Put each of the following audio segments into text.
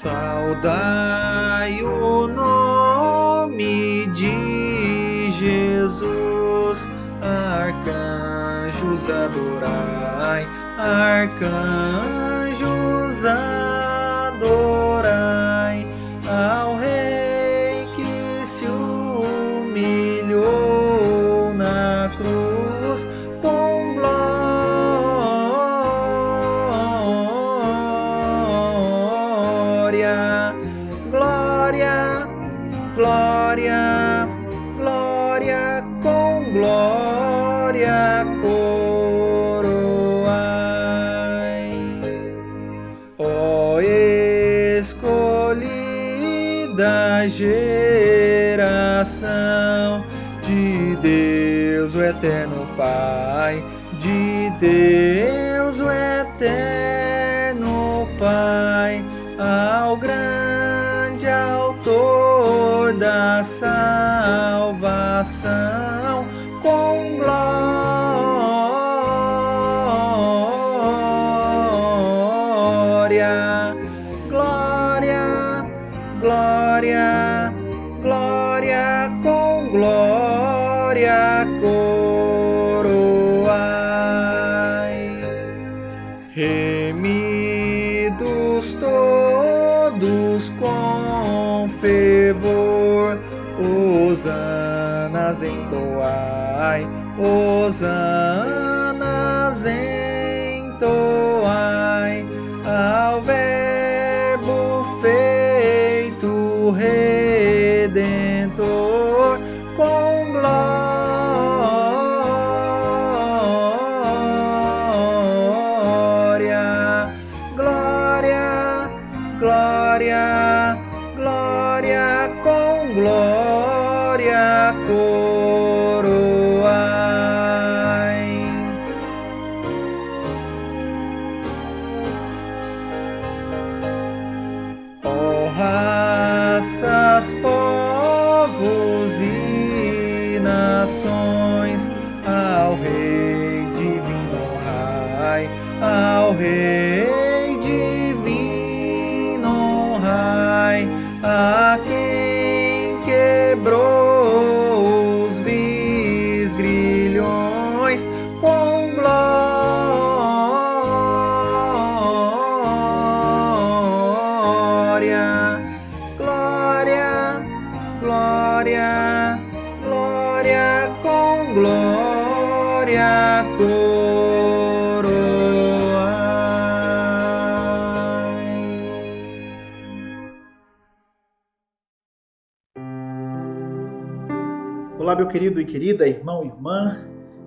Saudai o nome de Jesus, arcanjos adorai, arcanjos adorai, ao Rei que se humilhou na cruz com glória, glória, glória, glória, com glória coroai. Ó escolhida geração de Deus, o eterno Pai, de Deus, o eterno Pai, ao grande autor da salvação, com glória, glória, glória, glória, com glória coroai. Remidos todos com fervor, hosanas entoai, hosanas entoai, ao Verbo feito Redentor, com glória, glória, glória, glória, com glória coroai. Ó raças, povos e nações, ao Rei divino honrai, ao Rei divino honrai, a quem quebrou os vis grilhões, com glória, glória, glória, glória, com glória coroai. Olá, meu querido e querida, irmão e irmã.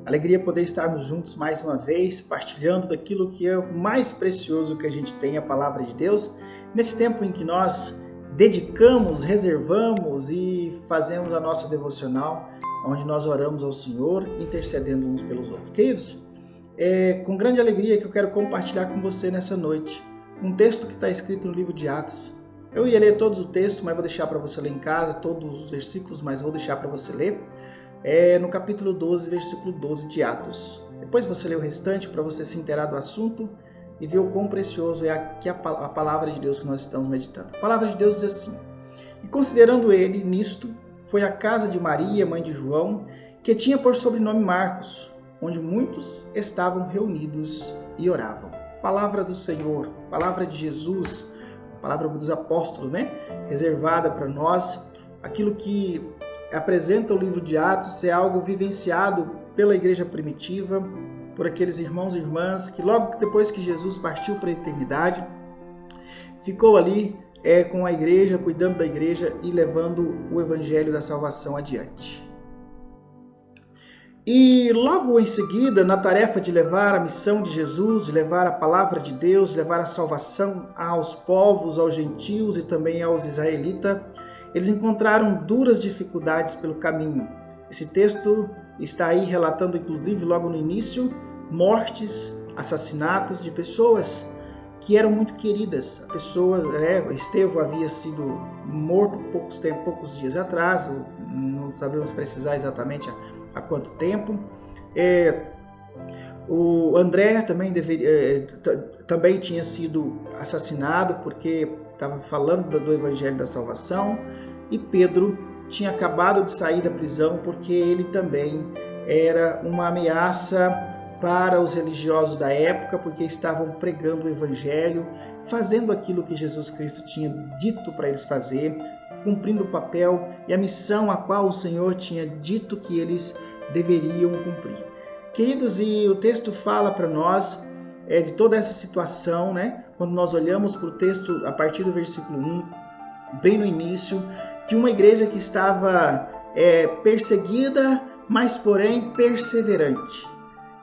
Alegria poder estarmos juntos mais uma vez, partilhando daquilo que é o mais precioso que a gente tem, a Palavra de Deus, nesse tempo em que nós dedicamos, reservamos e fazemos a nossa devocional, onde nós oramos ao Senhor, intercedendo uns pelos outros. Queridos, é com grande alegria que eu quero compartilhar com você nessa noite um texto que está escrito no livro de Atos. Eu ia ler todos o texto, mas vou deixar para você ler em casa, todos os versículos, mas vou deixar para você ler. No capítulo 12, versículo 12 de Atos. Depois você lê o restante para você se inteirar do assunto e ver o quão precioso é a palavra de Deus que nós estamos meditando. A palavra de Deus diz assim: e considerando ele nisto, foi à casa de Maria, mãe de João, que tinha por sobrenome Marcos, onde muitos estavam reunidos e oravam. Palavra do Senhor, palavra de Jesus, palavra dos apóstolos, reservada para nós. Aquilo que apresenta o livro de Atos é algo vivenciado pela igreja primitiva, por aqueles irmãos e irmãs que logo depois que Jesus partiu para a eternidade, ficou ali com a igreja, cuidando da igreja e levando o evangelho da salvação adiante. E logo em seguida, na tarefa de levar a missão de Jesus, de levar a palavra de Deus, de levar a salvação aos povos, aos gentios e também aos israelitas, eles encontraram duras dificuldades pelo caminho. Esse texto está aí relatando, inclusive, logo no início, mortes, assassinatos de pessoas que eram muito queridas. A pessoa, Estevão havia sido morto poucos dias atrás, não sabemos precisar exatamente há quanto tempo. O André também também tinha sido assassinado porque estava falando do Evangelho da Salvação. E Pedro tinha acabado de sair da prisão porque ele também era uma ameaça para os religiosos da época, porque estavam pregando o Evangelho, fazendo aquilo que Jesus Cristo tinha dito para eles fazer, cumprindo o papel e a missão a qual o Senhor tinha dito que eles deveriam cumprir. Queridos, e o texto fala para nós de toda essa situação, né? Quando nós olhamos para o texto a partir do versículo 1, bem no início, de uma igreja que estava perseguida, mas porém perseverante.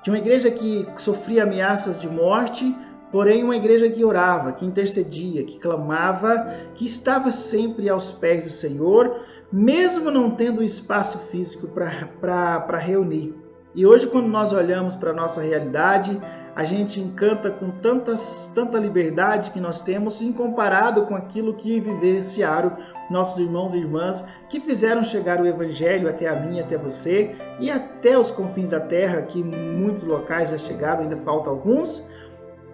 De uma igreja que sofria ameaças de morte, porém uma igreja que orava, que intercedia, que clamava, que estava sempre aos pés do Senhor, mesmo não tendo espaço físico para reunir. E hoje, quando nós olhamos para a nossa realidade, a gente encanta com tanta liberdade que nós temos, em comparado com aquilo que vivenciaram nossos irmãos e irmãs, que fizeram chegar o Evangelho até a mim, até você, e até os confins da terra, que muitos locais já chegaram, ainda faltam alguns,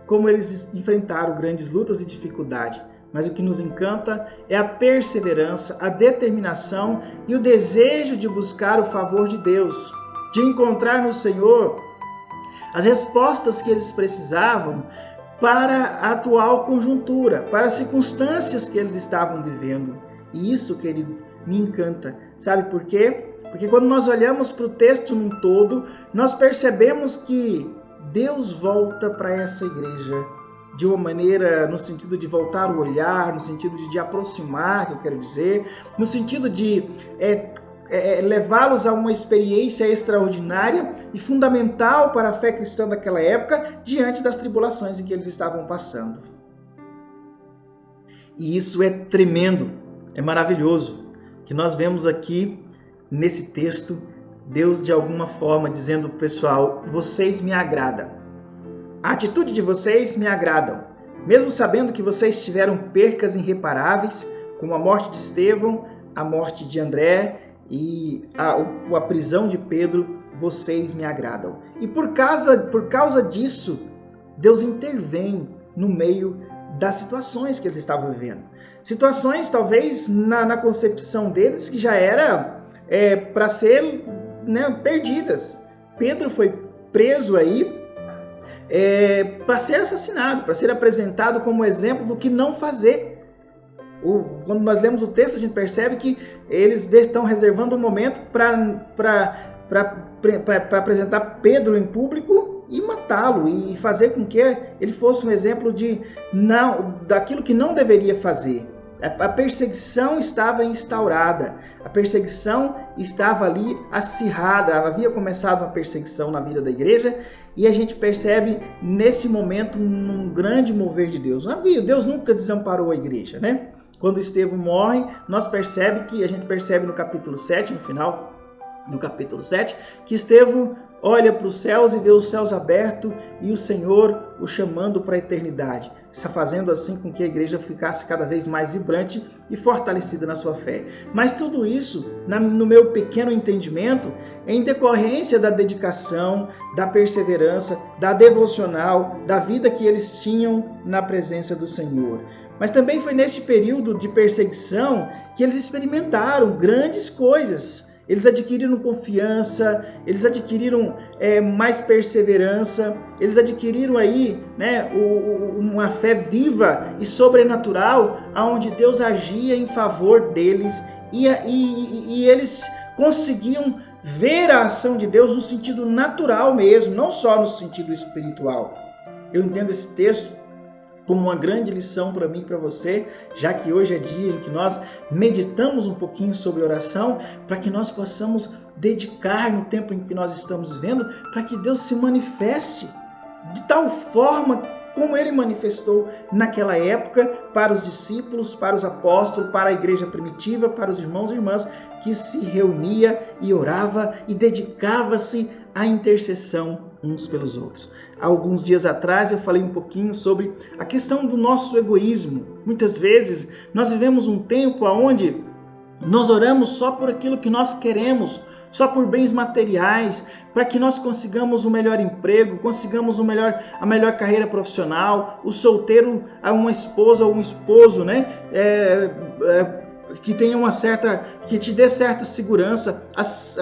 como eles enfrentaram grandes lutas e dificuldades. Mas o que nos encanta é a perseverança, a determinação e o desejo de buscar o favor de Deus, de encontrar no Senhor as respostas que eles precisavam para a atual conjuntura, para as circunstâncias que eles estavam vivendo. E isso, queridos, me encanta. Sabe por quê? Porque quando nós olhamos para o texto num todo, nós percebemos que Deus volta para essa igreja de uma maneira, no sentido de voltar o olhar, no sentido de aproximar, que eu quero dizer, no sentido de levá-los a uma experiência extraordinária e fundamental para a fé cristã daquela época, diante das tribulações em que eles estavam passando. E isso é tremendo, é maravilhoso, que nós vemos aqui nesse texto, Deus de alguma forma dizendo para o pessoal: vocês me agradam, a atitude de vocês me agradam, mesmo sabendo que vocês tiveram percas irreparáveis, como a morte de Estevão, a morte de André e a prisão de Pedro, vocês me agradam. E por causa disso, Deus intervém no meio das situações que eles estavam vivendo. Situações, talvez, na concepção deles, que já era para ser perdidas. Pedro foi preso aí para ser assassinado, para ser apresentado como exemplo do que não fazer. Quando nós lemos o texto, a gente percebe que eles estão reservando um momento para apresentar Pedro em público e matá-lo, e fazer com que ele fosse um exemplo daquilo que não deveria fazer. A perseguição estava instaurada, a perseguição estava ali acirrada, havia começado uma perseguição na vida da igreja, e a gente percebe nesse momento um grande mover de Deus. Deus nunca desamparou a igreja, né? Quando Estevão morre, a gente percebe no capítulo 7, no final do capítulo 7, que Estevão olha para os céus e vê os céus abertos e o Senhor o chamando para a eternidade, fazendo assim com que a igreja ficasse cada vez mais vibrante e fortalecida na sua fé. Mas tudo isso, no meu pequeno entendimento, é em decorrência da dedicação, da perseverança, da devocional, da vida que eles tinham na presença do Senhor. Mas também foi neste período de perseguição que eles experimentaram grandes coisas. Eles adquiriram confiança, eles adquiriram mais perseverança, eles adquiriram aí uma fé viva e sobrenatural, onde Deus agia em favor deles e eles conseguiam ver a ação de Deus no sentido natural mesmo, não só no sentido espiritual. Eu entendo esse texto como uma grande lição para mim e para você, já que hoje é dia em que nós meditamos um pouquinho sobre oração, para que nós possamos dedicar no tempo em que nós estamos vivendo, para que Deus se manifeste de tal forma como Ele manifestou naquela época para os discípulos, para os apóstolos, para a igreja primitiva, para os irmãos e irmãs que se reunia e orava e dedicava-se à intercessão uns pelos outros. Alguns dias atrás eu falei um pouquinho sobre a questão do nosso egoísmo. Muitas vezes nós vivemos um tempo onde nós oramos só por aquilo que nós queremos, só por bens materiais, para que nós consigamos um melhor emprego, consigamos a melhor carreira profissional, o solteiro, uma esposa ou um esposo, né? Que tenha que te dê certa segurança. As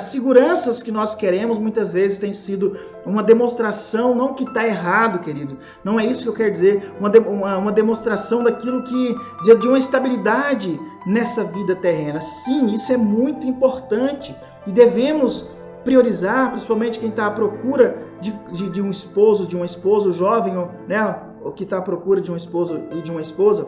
seguranças que nós queremos muitas vezes tem sido uma demonstração, não que está errado, querido, não é isso que eu quero dizer, uma demonstração daquilo de uma estabilidade nessa vida terrena. Sim, isso é muito importante e devemos priorizar, principalmente quem está à procura de um esposo, de uma esposa, o jovem, né, o que está à procura de um esposo e de uma esposa,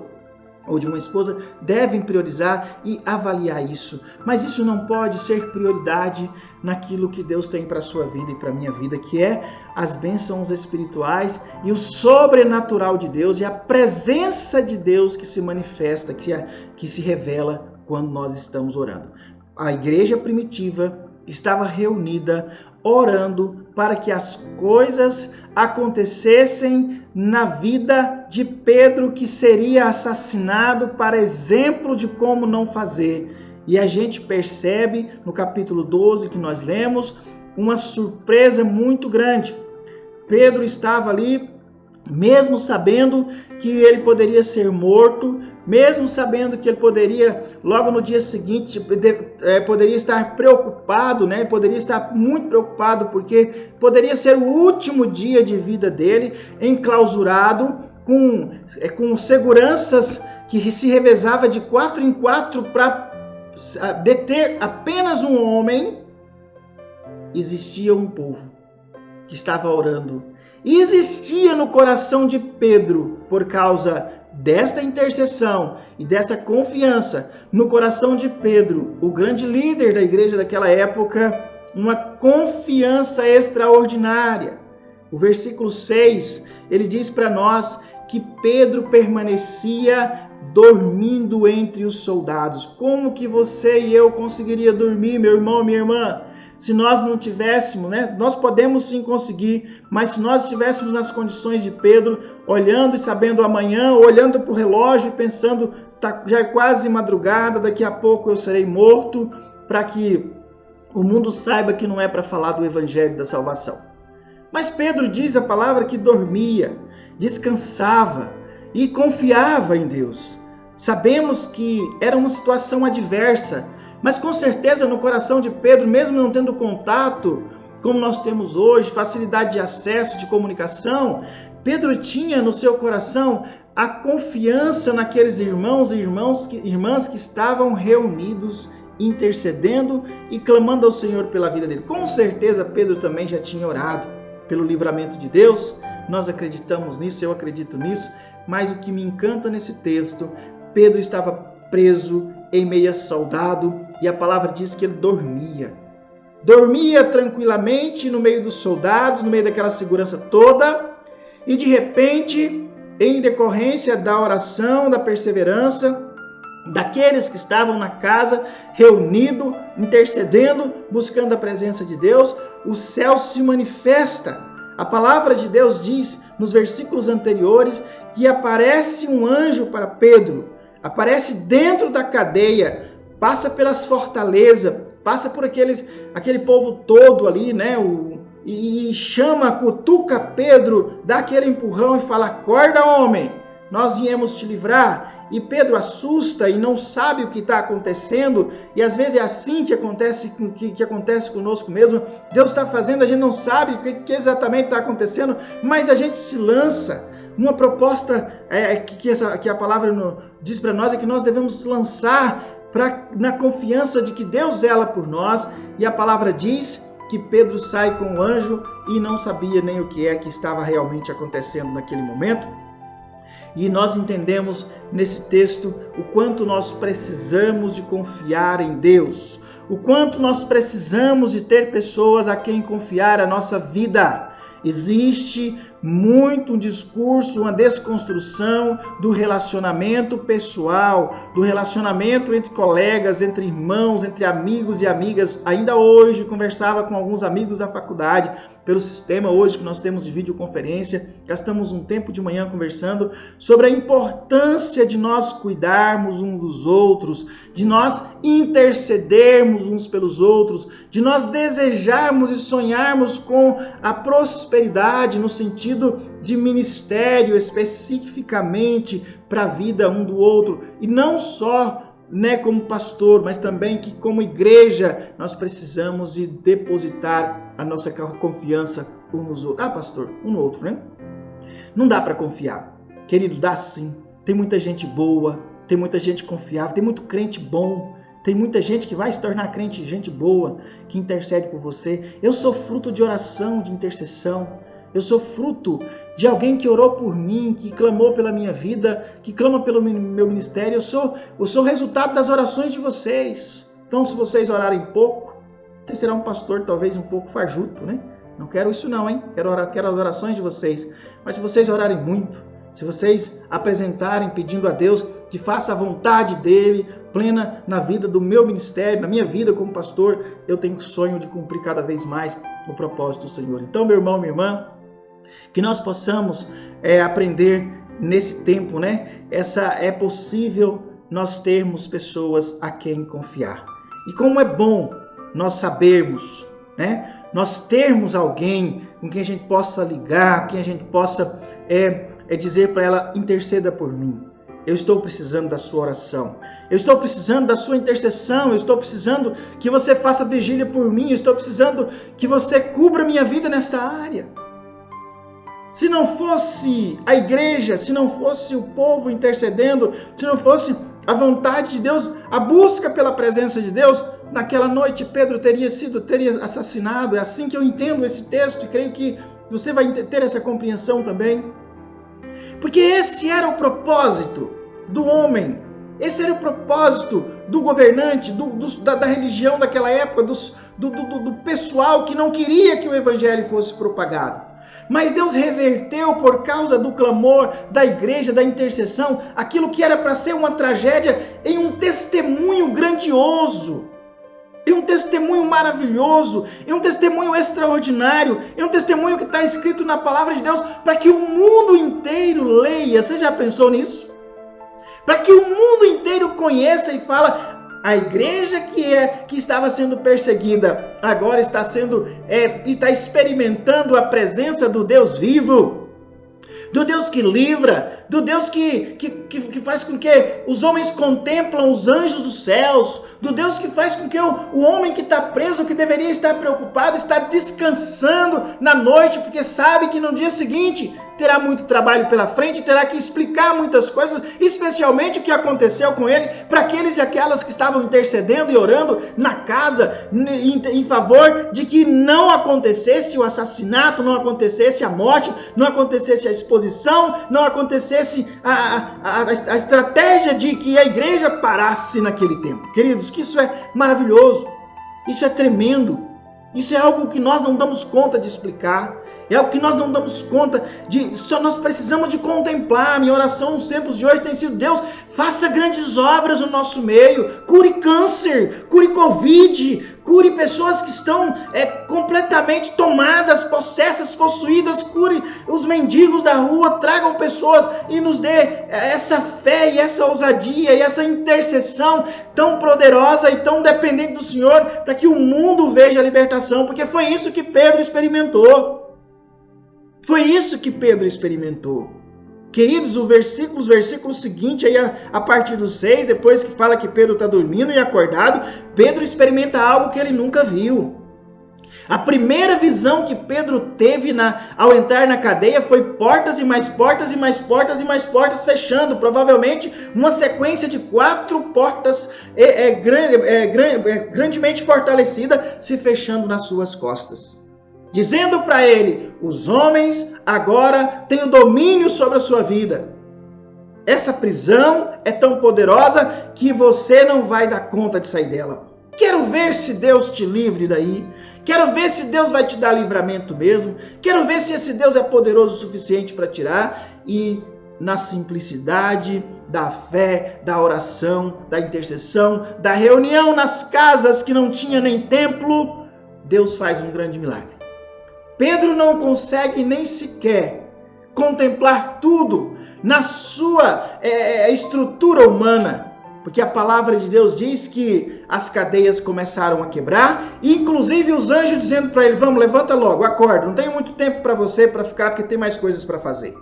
ou de uma esposa, devem priorizar e avaliar isso. Mas isso não pode ser prioridade naquilo que Deus tem para a sua vida e para a minha vida, que é as bênçãos espirituais e o sobrenatural de Deus e a presença de Deus que se manifesta, que se revela quando nós estamos orando. A igreja primitiva estava reunida orando para que as coisas acontecessem na vida de Pedro, que seria assassinado, para exemplo de como não fazer. E a gente percebe no capítulo 12 que nós lemos uma surpresa muito grande. Pedro estava ali, mesmo sabendo que ele poderia ser morto, mesmo sabendo que ele poderia, logo no dia seguinte, poderia estar preocupado, né? Poderia estar muito preocupado, porque poderia ser o último dia de vida dele, enclausurado, com seguranças que se revezava de 4 em 4 para deter apenas um homem. Existia um povo que estava orando. E existia no coração de Pedro, por causa desta intercessão e dessa confiança no coração de Pedro, o grande líder da igreja daquela época, uma confiança extraordinária. O versículo 6, ele diz para nós que Pedro permanecia dormindo entre os soldados. Como que você e eu conseguiria dormir, meu irmão, minha irmã? Se nós não tivéssemos, né? Nós podemos sim conseguir, mas se nós estivéssemos nas condições de Pedro, olhando e sabendo amanhã, olhando para o relógio e pensando, já é quase madrugada, daqui a pouco eu serei morto, para que o mundo saiba que não é para falar do evangelho da salvação. Mas Pedro diz a palavra que dormia, descansava e confiava em Deus. Sabemos que era uma situação adversa, mas com certeza no coração de Pedro, mesmo não tendo contato como nós temos hoje, facilidade de acesso, de comunicação, Pedro tinha no seu coração a confiança naqueles irmãos e irmãs que estavam reunidos, intercedendo e clamando ao Senhor pela vida dele. Com certeza Pedro também já tinha orado pelo livramento de Deus, nós acreditamos nisso, eu acredito nisso, mas o que me encanta nesse texto, Pedro estava preso em meio a soldado, e a palavra diz que ele dormia. Dormia tranquilamente no meio dos soldados, no meio daquela segurança toda, e de repente, em decorrência da oração, da perseverança, daqueles que estavam na casa, reunidos, intercedendo, buscando a presença de Deus, o céu se manifesta. A palavra de Deus diz, nos versículos anteriores, que aparece um anjo para Pedro, aparece dentro da cadeia, passa pelas fortalezas, passa por aquele povo todo ali, né? E chama, cutuca Pedro, dá aquele empurrão e fala: acorda, homem, nós viemos te livrar. E Pedro assusta e não sabe o que está acontecendo, e às vezes é assim que acontece conosco mesmo. Deus está fazendo, a gente não sabe o que exatamente está acontecendo, mas a gente se lança. Uma proposta que a palavra diz para nós é que nós devemos lançar na confiança de que Deus zela por nós, e a palavra diz que Pedro sai com o anjo e não sabia nem o que estava realmente acontecendo naquele momento. E nós entendemos nesse texto o quanto nós precisamos de confiar em Deus, o quanto nós precisamos de ter pessoas a quem confiar a nossa vida. Existe muito um discurso, uma desconstrução do relacionamento pessoal, do relacionamento entre colegas, entre irmãos, entre amigos e amigas. Ainda hoje conversava com alguns amigos da faculdade pelo sistema hoje que nós temos de videoconferência, gastamos um tempo de manhã conversando sobre a importância de nós cuidarmos uns dos outros, de nós intercedermos uns pelos outros, de nós desejarmos e sonharmos com a prosperidade no sentido de ministério especificamente para a vida um do outro, e não só como pastor, mas também que como igreja nós precisamos de depositar a nossa confiança um nos outros. Pastor, um no outro, né? Não dá para confiar. Queridos, dá sim. Tem muita gente boa, tem muita gente confiável, tem muito crente bom, tem muita gente que vai se tornar crente, gente boa, que intercede por você. Eu sou fruto de oração, de intercessão. Eu sou fruto de alguém que orou por mim, que clamou pela minha vida, que clama pelo meu ministério. Eu sou resultado das orações de vocês. Então, se vocês orarem pouco, você será um pastor talvez um pouco fajuto, né? Não quero isso não, hein? Quero as orações de vocês. Mas se vocês orarem muito, se vocês apresentarem pedindo a Deus que faça a vontade dele plena na vida do meu ministério, na minha vida como pastor, eu tenho o sonho de cumprir cada vez mais o propósito do Senhor. Então, meu irmão, minha irmã, que nós possamos aprender nesse tempo, né? É possível nós termos pessoas a quem confiar. E como é bom nós sabermos, né? Nós termos alguém com quem a gente possa ligar, com quem a gente possa dizer para ela, interceda por mim. Eu estou precisando da sua oração. Eu estou precisando da sua intercessão. Eu estou precisando que você faça vigília por mim. Eu estou precisando que você cubra minha vida nessa área. Se não fosse a igreja, se não fosse o povo intercedendo, se não fosse a vontade de Deus, a busca pela presença de Deus, naquela noite Pedro teria assassinado. É assim que eu entendo esse texto e creio que você vai ter essa compreensão também. Porque esse era o propósito do homem, esse era o propósito do governante, da religião daquela época, do pessoal que não queria que o evangelho fosse propagado. Mas Deus reverteu por causa do clamor da igreja, da intercessão, aquilo que era para ser uma tragédia em um testemunho grandioso, em um testemunho maravilhoso, em um testemunho extraordinário, em um testemunho que está escrito na palavra de Deus para que o mundo inteiro leia. Você já pensou nisso? Para que o mundo inteiro conheça e fala, a igreja que estava sendo perseguida agora está experimentando a presença do Deus vivo, do Deus que livra, do Deus que faz com que os homens contemplam os anjos dos céus, do Deus que faz com que o homem que está preso, que deveria estar preocupado, está descansando na noite, porque sabe que no dia seguinte terá muito trabalho pela frente, terá que explicar muitas coisas, especialmente o que aconteceu com ele, para aqueles e aquelas que estavam intercedendo e orando na casa, em favor de que não acontecesse o assassinato, não acontecesse a morte, não acontecesse a exposição, não acontecesse a estratégia de que a igreja parasse naquele tempo. Queridos, que isso é maravilhoso, isso é tremendo, isso é algo que nós não damos conta de explicar. É algo que nós não damos conta de, só nós precisamos de contemplar. Minha oração nos tempos de hoje tem sido, Deus, faça grandes obras no nosso meio, cure câncer, cure Covid, cure pessoas que estão completamente tomadas, possessas, possuídas, cure os mendigos da rua, tragam pessoas e nos dê essa fé e essa ousadia e essa intercessão tão poderosa e tão dependente do Senhor, para que o mundo veja a libertação, porque foi isso que Pedro experimentou. Foi isso que Pedro experimentou. Queridos, os versículos seguintes, aí a partir do 6, depois que fala que Pedro está dormindo e acordado, Pedro experimenta algo que ele nunca viu. A primeira visão que Pedro teve ao entrar na cadeia foi portas e mais portas e mais portas e mais portas fechando. Provavelmente uma sequência de 4 portas grandemente fortalecida se fechando nas suas costas. Dizendo para ele, os homens agora têm o domínio sobre a sua vida. Essa prisão é tão poderosa que você não vai dar conta de sair dela. Quero ver se Deus te livre daí. Quero ver se Deus vai te dar livramento mesmo. Quero ver se esse Deus é poderoso o suficiente para tirar. E na simplicidade da fé, da oração, da intercessão, da reunião nas casas que não tinha nem templo, Deus faz um grande milagre. Pedro não consegue nem sequer contemplar tudo na sua estrutura humana, porque a palavra de Deus diz que as cadeias começaram a quebrar, inclusive os anjos dizendo para ele: vamos, levanta logo, acorda, não tenho muito tempo para você para ficar, porque tem mais coisas para fazer.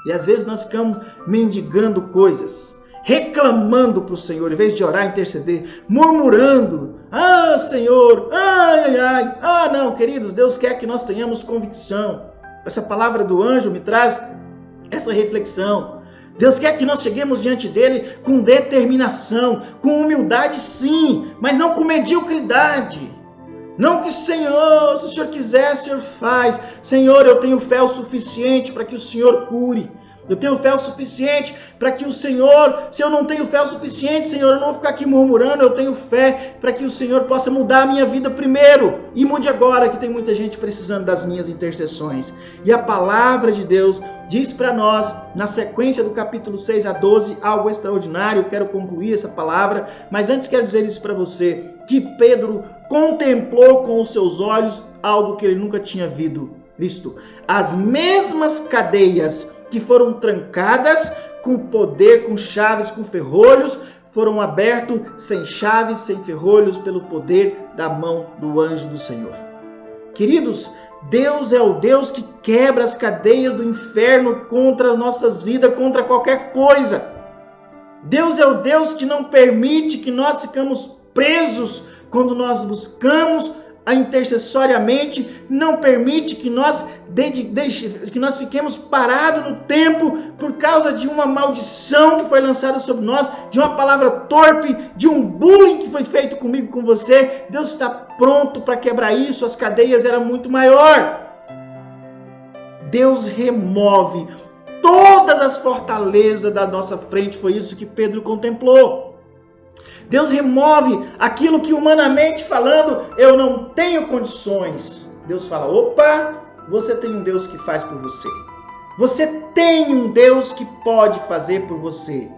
E às vezes nós ficamos mendigando coisas, reclamando para o Senhor, em vez de orar, interceder, murmurando: ah, Senhor, ai, ai, ai. Ah, não, queridos, Deus quer que nós tenhamos convicção. Essa palavra do anjo me traz essa reflexão. Deus quer que nós cheguemos diante dele com determinação, com humildade, sim, mas não com mediocridade. Não que, Senhor, se o Senhor quiser, o Senhor faz. Senhor, eu tenho fé o suficiente para que o Senhor cure. Eu tenho fé o suficiente para que o Senhor, se eu não tenho fé o suficiente, Senhor, eu não vou ficar aqui murmurando. Eu tenho fé para que o Senhor possa mudar a minha vida primeiro. E mude agora, que tem muita gente precisando das minhas intercessões. E a palavra de Deus diz para nós, na sequência do capítulo 6 a 12, algo extraordinário. Eu quero concluir essa palavra, mas antes quero dizer isso para você, que Pedro contemplou com os seus olhos algo que ele nunca tinha visto. As mesmas cadeias que foram trancadas com poder, com chaves, com ferrolhos, foram abertos sem chaves, sem ferrolhos, pelo poder da mão do anjo do Senhor. Queridos, Deus é o Deus que quebra as cadeias do inferno contra as nossas vidas, contra qualquer coisa. Deus é o Deus que não permite que nós ficamos presos quando nós buscamos intercessoriamente, não permite que nós fiquemos parados no tempo por causa de uma maldição que foi lançada sobre nós, de uma palavra torpe, de um bullying que foi feito comigo, com você. Deus está pronto para quebrar isso. As cadeias eram muito maior. Deus remove todas as fortalezas da nossa frente. Foi isso que Pedro contemplou. Deus remove aquilo que, humanamente falando, eu não tenho condições. Deus fala: opa, você tem um Deus que faz por você. Você tem um Deus que pode fazer por você.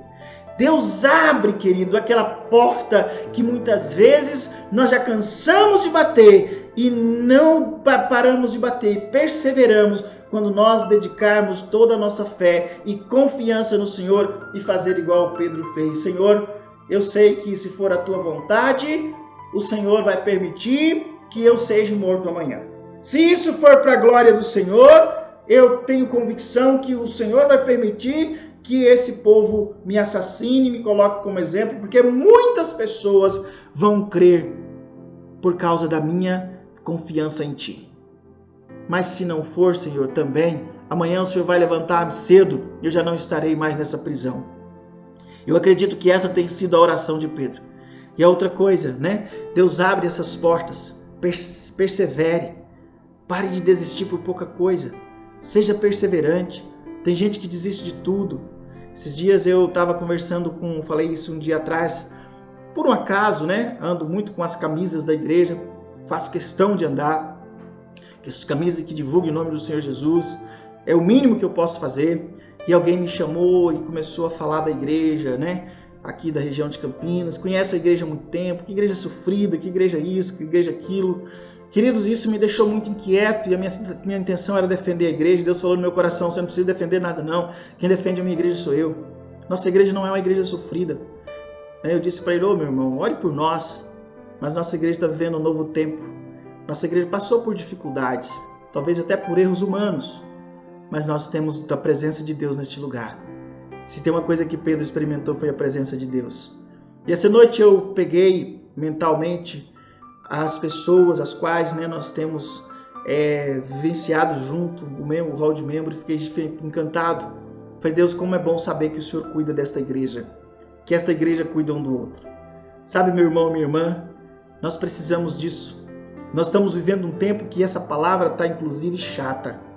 Deus abre, querido, aquela porta que muitas vezes nós já cansamos de bater e não paramos de bater, perseveramos quando nós dedicarmos toda a nossa fé e confiança no Senhor e fazer igual Pedro fez. Senhor, eu sei que se for a tua vontade, o Senhor vai permitir que eu seja morto amanhã. Se isso for para a glória do Senhor, eu tenho convicção que o Senhor vai permitir que esse povo me assassine, me coloque como exemplo, porque muitas pessoas vão crer por causa da minha confiança em Ti. Mas se não for, Senhor, também, amanhã o Senhor vai levantar-me cedo e eu já não estarei mais nessa prisão. Eu acredito que essa tem sido a oração de Pedro. E a outra coisa, né? Deus abre essas portas. Persevere. Pare de desistir por pouca coisa. Seja perseverante. Tem gente que desiste de tudo. Esses dias eu estava conversando falei isso um dia atrás, por um acaso, né? Ando muito com as camisas da igreja. Faço questão de andar. Que essas camisas que divulguem o nome do Senhor Jesus. É o mínimo que eu posso fazer. E alguém me chamou e começou a falar da igreja, né? Aqui da região de Campinas. Conhece a igreja há muito tempo. Que igreja sofrida, que igreja isso, que igreja aquilo. Queridos, isso me deixou muito inquieto e a minha intenção era defender a igreja. Deus falou no meu coração: você não precisa defender nada não. Quem defende a minha igreja sou eu. Nossa igreja não é uma igreja sofrida. Eu disse para ele: ô meu irmão, ore por nós. Mas nossa igreja está vivendo um novo tempo. Nossa igreja passou por dificuldades, talvez até por erros humanos. Mas nós temos a presença de Deus neste lugar. Se tem uma coisa que Pedro experimentou, foi a presença de Deus. E essa noite eu peguei mentalmente as pessoas as quais, né, nós temos vivenciado junto, o hall de membro, e fiquei encantado. Falei: Deus, como é bom saber que o Senhor cuida desta igreja, que esta igreja cuida um do outro. Sabe, meu irmão e minha irmã, nós precisamos disso. Nós estamos vivendo um tempo que essa palavra está inclusive chata.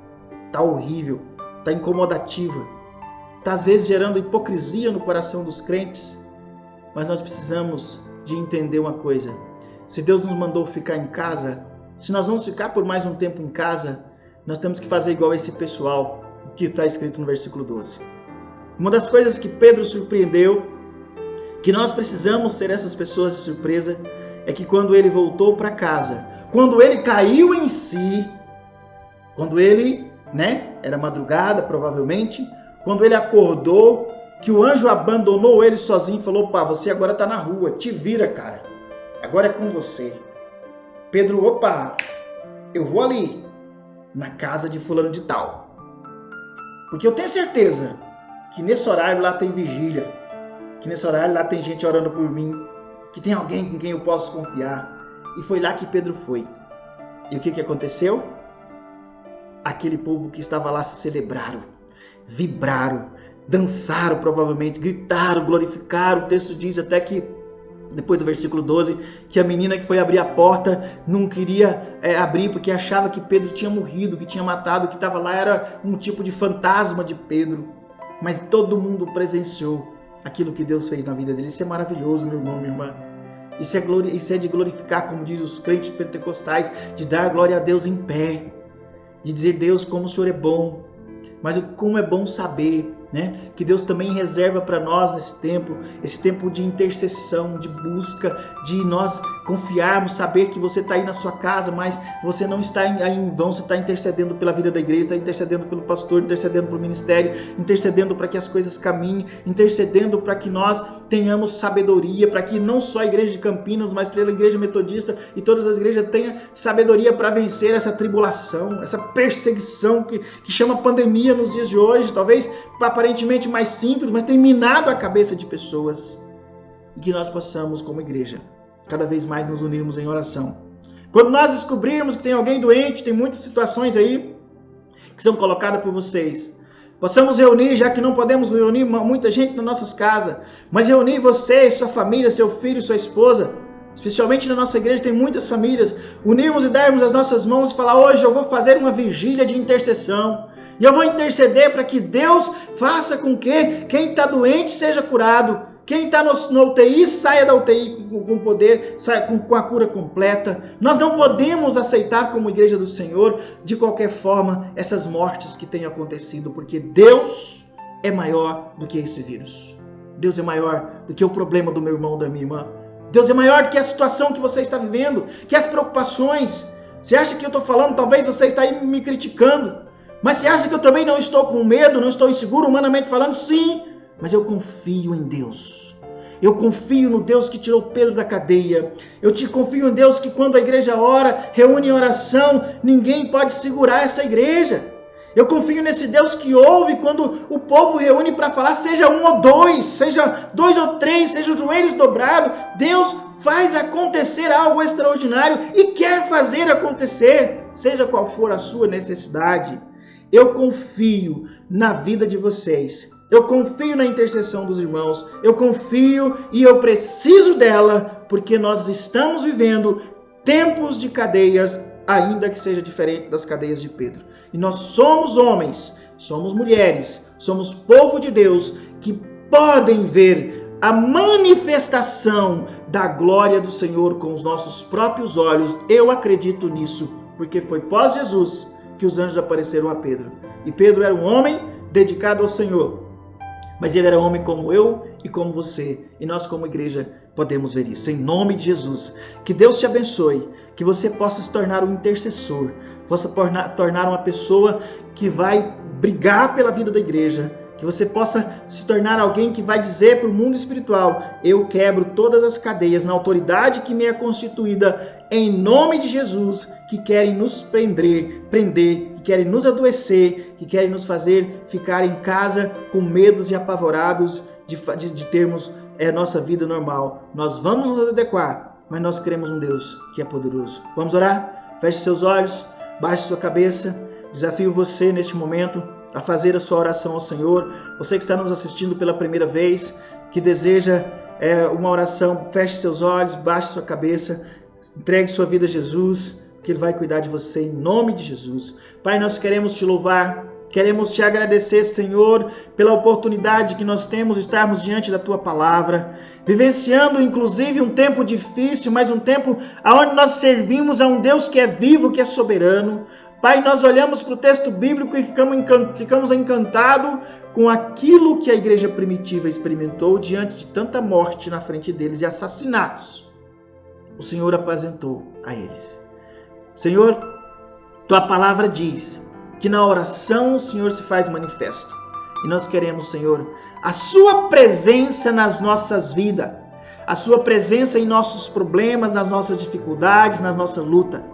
Está horrível, está incomodativa, está às vezes gerando hipocrisia no coração dos crentes, mas nós precisamos de entender uma coisa: se Deus nos mandou ficar em casa, se nós vamos ficar por mais um tempo em casa, nós temos que fazer igual esse pessoal que está escrito no versículo 12. Uma das coisas que Pedro surpreendeu, que nós precisamos ser essas pessoas de surpresa, é que quando ele voltou para casa, quando ele caiu em si, Quando ele, era madrugada provavelmente, quando ele acordou, que o anjo abandonou ele sozinho e falou: "Pá, você agora está na rua, te vira, cara. Agora é com você." Pedro: "Opa, eu vou ali, na casa de fulano de tal. Porque eu tenho certeza que nesse horário lá tem vigília, que nesse horário lá tem gente orando por mim, que tem alguém com quem eu posso confiar." E foi lá que Pedro foi. E o que aconteceu? Aquele povo que estava lá celebraram, vibraram, dançaram provavelmente, gritaram, glorificaram. O texto diz até que, depois do versículo 12, que a menina que foi abrir a porta não queria abrir porque achava que Pedro tinha morrido, que tinha matado, que estava lá era um tipo de fantasma de Pedro. Mas todo mundo presenciou aquilo que Deus fez na vida dele. Isso é maravilhoso, meu irmão, minha irmã. Isso é de glorificar, como diz os crentes pentecostais, de dar glória a Deus em pé, de dizer: "Deus, como o Senhor é bom." Mas como é bom saber, que Deus também reserva para nós nesse tempo, esse tempo de intercessão, de busca, de nós confiarmos, saber que você está aí na sua casa, mas você não está aí em vão, você está intercedendo pela vida da igreja, está intercedendo pelo pastor, intercedendo pelo ministério, intercedendo para que as coisas caminhem, intercedendo para que nós tenhamos sabedoria, para que não só a igreja de Campinas, mas pela igreja metodista e todas as igrejas tenham sabedoria para vencer essa tribulação, essa perseguição que chama pandemia nos dias de hoje, talvez aparentemente mais simples, mas tem minado a cabeça de pessoas. E que nós possamos, como igreja, cada vez mais nos unirmos em oração. Quando nós descobrirmos que tem alguém doente, tem muitas situações aí que são colocadas por vocês, possamos reunir, já que não podemos reunir muita gente nas nossas casas, mas reunir você, sua família, seu filho, sua esposa, especialmente na nossa igreja tem muitas famílias, unirmos e darmos as nossas mãos e falar: "Hoje eu vou fazer uma vigília de intercessão. E eu vou interceder para que Deus faça com que quem está doente seja curado. Quem está no UTI saia da UTI com poder, saia com a cura completa." Nós não podemos aceitar como igreja do Senhor, de qualquer forma, essas mortes que têm acontecido, porque Deus é maior do que esse vírus. Deus é maior do que o problema do meu irmão, da minha irmã. Deus é maior do que a situação que você está vivendo, que as preocupações. Você acha que eu estou falando, talvez você está aí me criticando, mas você acha que eu também não estou com medo, não estou inseguro, humanamente falando? Sim, mas eu confio em Deus. Eu confio no Deus que tirou Pedro da cadeia. Eu confio em Deus que quando a igreja ora, reúne em oração, ninguém pode segurar essa igreja. Eu confio nesse Deus que ouve quando o povo reúne para falar, seja um ou dois, seja dois ou três, seja os joelhos dobrados. Deus faz acontecer algo extraordinário e quer fazer acontecer, seja qual for a sua necessidade. Eu confio na vida de vocês. Eu confio na intercessão dos irmãos. Eu confio e eu preciso dela, porque nós estamos vivendo tempos de cadeias, ainda que seja diferente das cadeias de Pedro. E nós somos homens, somos mulheres, somos povo de Deus que podem ver a manifestação da glória do Senhor com os nossos próprios olhos. Eu acredito nisso, porque foi pós-Jesus que os anjos apareceram a Pedro. E Pedro era um homem dedicado ao Senhor, mas ele era homem como eu e como você. E nós como igreja podemos ver isso. Em nome de Jesus, que Deus te abençoe, que você possa se tornar um intercessor, possa tornar uma pessoa que vai brigar pela vida da igreja, que você possa se tornar alguém que vai dizer para o mundo espiritual: eu quebro todas as cadeias na autoridade que me é constituída, em nome de Jesus, que querem nos prender, que querem nos adoecer, que querem nos fazer ficar em casa com medos e apavorados de termos nossa vida normal. Nós vamos nos adequar, mas nós cremos um Deus que é poderoso. Vamos orar? Feche seus olhos, baixe sua cabeça. Desafio você neste momento a fazer a sua oração ao Senhor. Você que está nos assistindo pela primeira vez, que deseja uma oração, feche seus olhos, baixe sua cabeça, entregue sua vida a Jesus, que Ele vai cuidar de você em nome de Jesus. Pai, nós queremos te louvar, queremos te agradecer, Senhor, pela oportunidade que nós temos de estarmos diante da Tua Palavra, vivenciando inclusive um tempo difícil, mas um tempo onde nós servimos a um Deus que é vivo, que é soberano. Pai, nós olhamos para o texto bíblico e ficamos encantados com aquilo que a igreja primitiva experimentou diante de tanta morte na frente deles e assassinatos. O Senhor apresentou a eles. Senhor, Tua palavra diz que na oração o Senhor se faz manifesto. E nós queremos, Senhor, a sua presença nas nossas vidas, a sua presença em nossos problemas, nas nossas dificuldades, na nossa luta.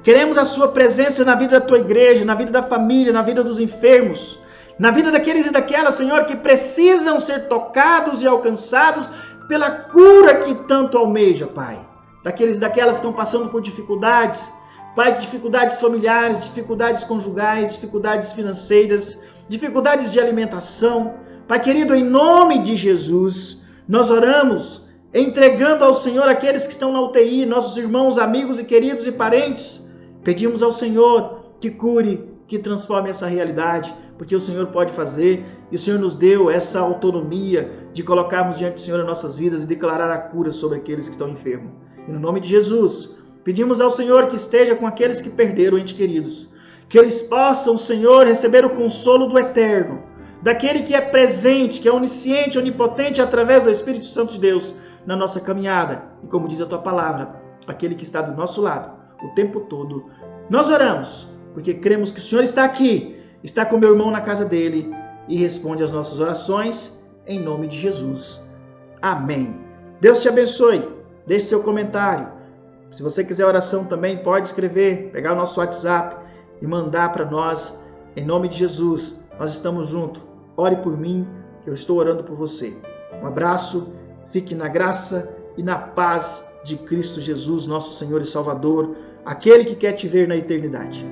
Queremos a sua presença na vida da tua igreja, na vida da família, na vida dos enfermos, na vida daqueles e daquelas, Senhor, que precisam ser tocados e alcançados pela cura que tanto almeja, Pai. Daqueles e daquelas que estão passando por dificuldades, Pai, dificuldades familiares, dificuldades conjugais, dificuldades financeiras, dificuldades de alimentação. Pai querido, em nome de Jesus, nós oramos entregando ao Senhor aqueles que estão na UTI, nossos irmãos, amigos e queridos e parentes. Pedimos ao Senhor que cure, que transforme essa realidade, porque o Senhor pode fazer, e o Senhor nos deu essa autonomia de colocarmos diante do Senhor as nossas vidas e declarar a cura sobre aqueles que estão enfermos. E no nome de Jesus, pedimos ao Senhor que esteja com aqueles que perderam entes queridos, que eles possam, Senhor, receber o consolo do Eterno, daquele que é presente, que é onisciente, onipotente, através do Espírito Santo de Deus, na nossa caminhada. E como diz a tua palavra, aquele que está do nosso lado o tempo todo. Nós oramos, porque cremos que o Senhor está aqui, está com meu irmão na casa dele e responde às nossas orações, em nome de Jesus. Amém. Deus te abençoe. Deixe seu comentário. Se você quiser oração também, pode escrever, pegar o nosso WhatsApp e mandar para nós, em nome de Jesus. Nós estamos juntos. Ore por mim, que eu estou orando por você. Um abraço, fique na graça e na paz de Cristo Jesus, nosso Senhor e Salvador, aquele que quer te ver na eternidade.